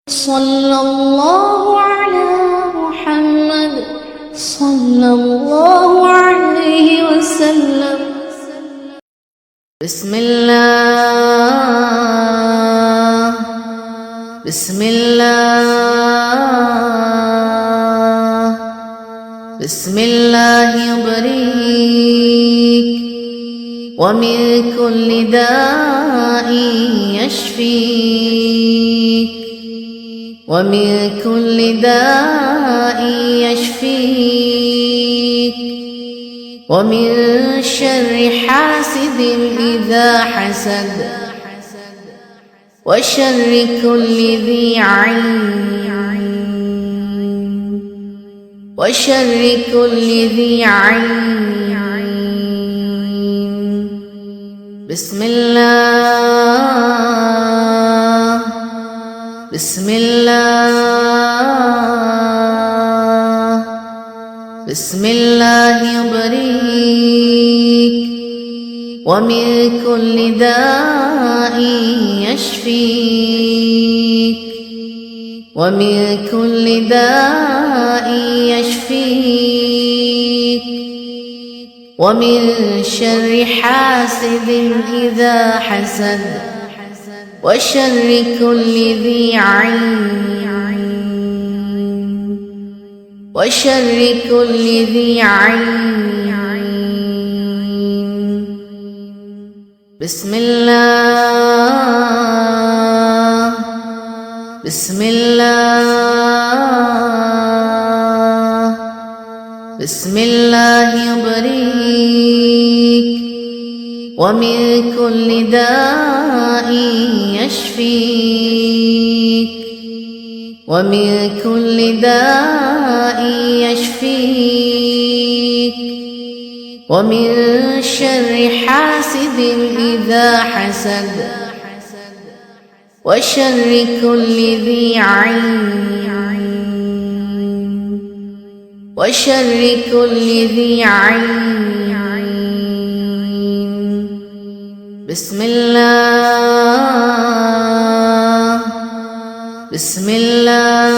صلى الله على محمد صلى الله عليه وسلم. بسم الله بسم الله بسم الله يبريك ومن كل داء يشفيك ومن كل داء يشفيك ومن شر حاسد إذا حسد وشر كل ذي عين وشر كل ذي عين. بسم الله بسم الله بسم الله يبريك ومن كل داء يشفيك ومن كل داء يشفيك ومن شر حاسد إذا حسد وشر كل ذي عين وشر كل ذي عين. بسم الله بسم الله بسم الله يبريك ومن كل داء يشفيك ومن كل داء يشفيك ومن شر حاسد إذا حسد وشر كل ذي عين وشر كل ذي عين. بسم الله بسم الله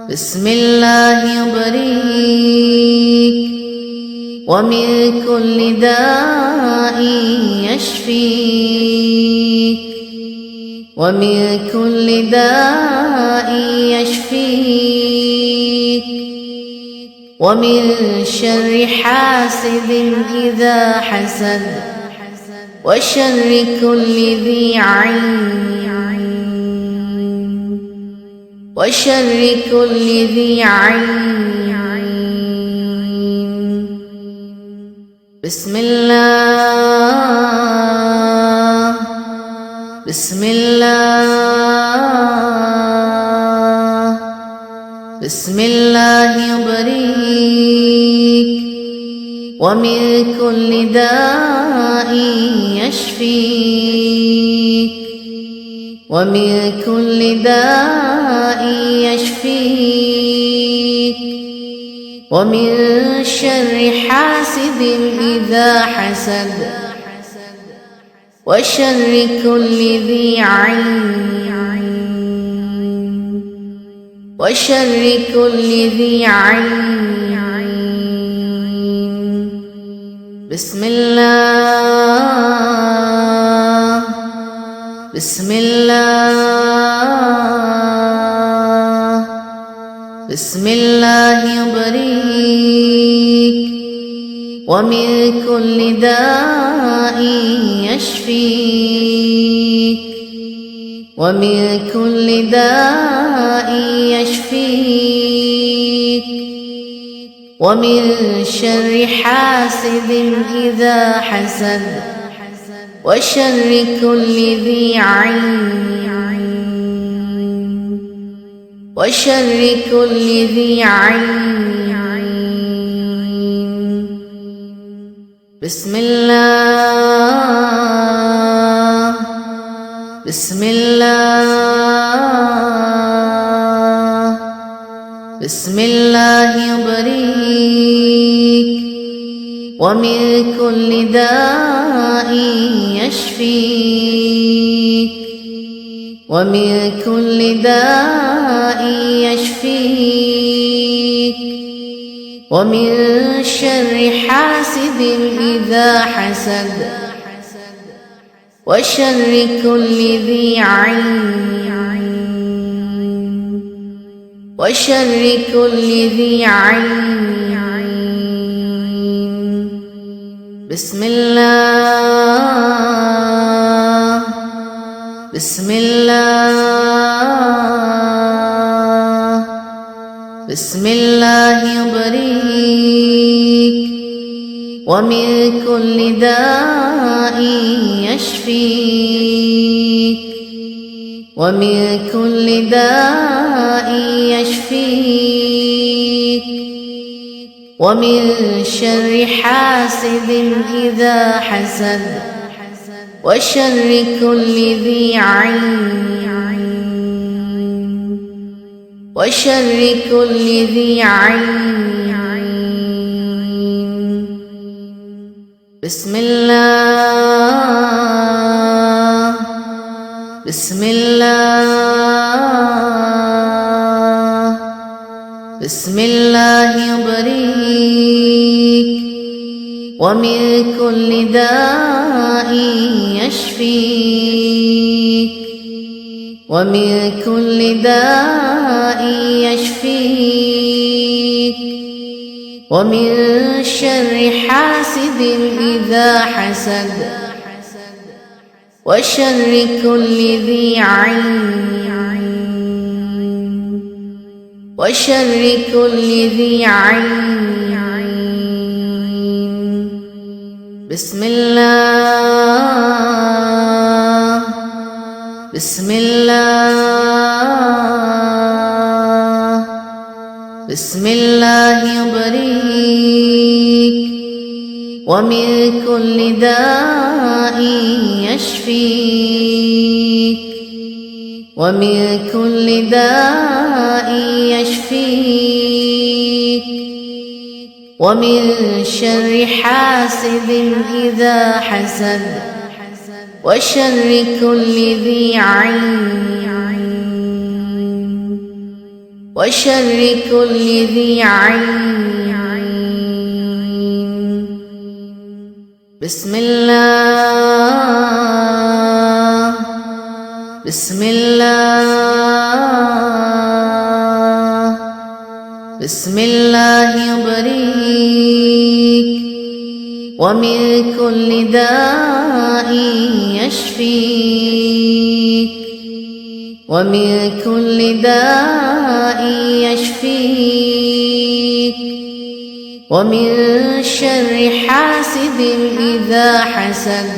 بسم الله يبريك ومن كل داء يشفيك ومن كل داء يشفيك ومن شر حاسد إذا حسد وشر كل ذي عين وشر كل ذي عين. بسم الله بسم الله بسم الله يبريك ومن كل داء يشفيك ومن كل داء يشفيك ومن شر حاسد إذا حسد وشر كل ذي عين وشر كل ذي عين. بسم الله بسم الله بسم الله يبريك ومن كل داء يشفيك ومن كل داء يشفيك ومن شر حاسد إذا حسد وشر كل ذي عين وشر كل ذي عين. بسم الله بسم الله بسم الله يبريك ومن كل داء يشفيك ومن كل داء يشفيك ومن شر حاسد إذا حسد وشر كل ذي عين وشر كل ذي عين. بسم الله بسم الله بسم الله يبريك ومن كل داء يشفيك ومن كل داء يشفيك ومن شر حاسد إذا حسد وشر كل ذي عين وشر كل ذي عين. بسم الله بسم الله بسم الله يبريك ومن كل داء يشفيك ومن كل داء يشفيك ومن شر حاسد إذا حسد وشر كل ذي عين وشر كل ذي عين. بسم الله بسم الله بسم الله يبريك ومن كل داء يشفيك ومن كل داء يشفيك ومن شر حاسد إذا حسد وشر كل ذي عين وشر كل ذي عين. بسم الله بسم الله بسم الله يبريك ومن كل داء يشفيك ومن كل داء يشفيك ومن شر حاسد إذا حسد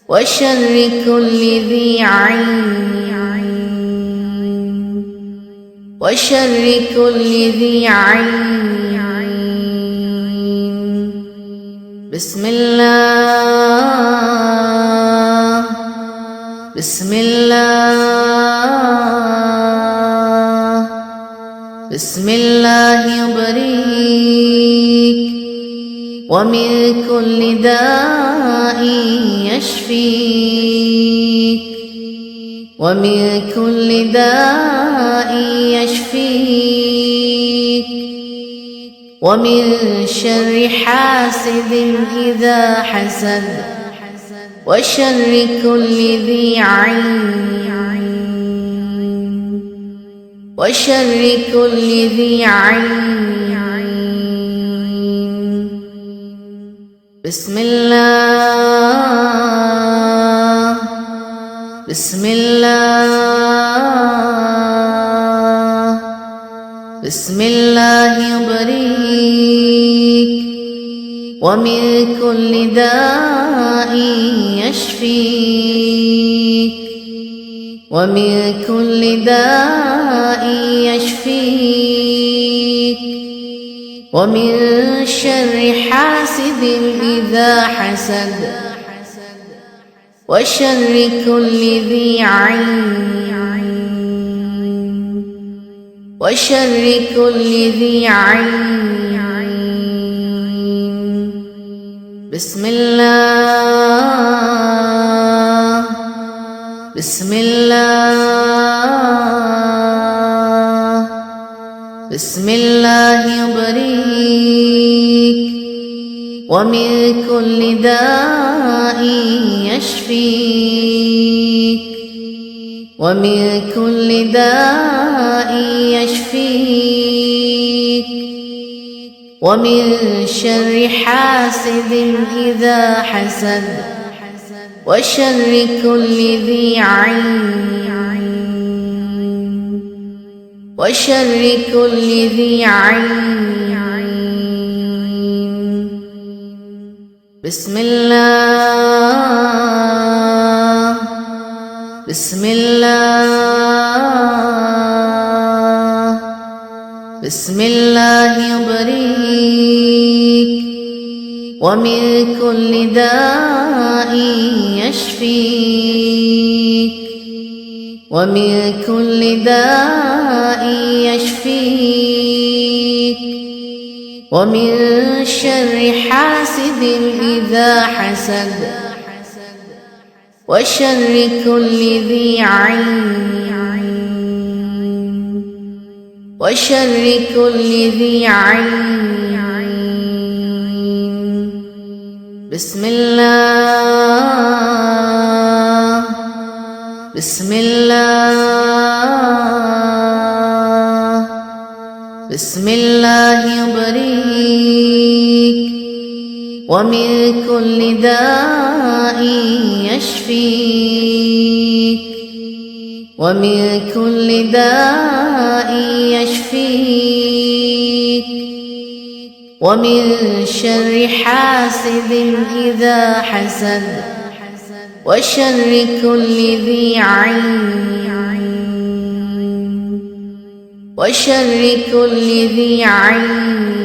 وشر كل ذي عين وشر كل ذي عين. بسم الله بسم الله بسم الله يبريك ومن كل داء يشفيك ومن كل داء يشفيك ومن شر حاسد إذا حسد وشر كل ذي عين وشر كل ذي عين. بسم الله بسم الله بسم الله يبريك ومن كل داء يشفيك ومن كل داء يشفيك ومن شر حاسد إذا حسد وشر كل ذي عين وشر كل ذي عين. بسم الله بسم الله بسم الله يبريك ومن كل داء يشفيك ومن كل داء يشفيك ومن شر حاسد إذا حسد وشر كل ذي عين وشر كل ذي عين بسم الله بسم الله بسم الله يبريك ومن كل داء يشفيك ومن كل داء يشفيك ومن شر حاسد إذا حسد وشر كل ذي عين وشر كل ذي عين بسم الله بسم الله بسم الله يبريك ومن كل داء يشفيك ومن كل داء يشفيك ومن شر حاسد إذا حسد وشر كل ذي عين وشر كل ذي عين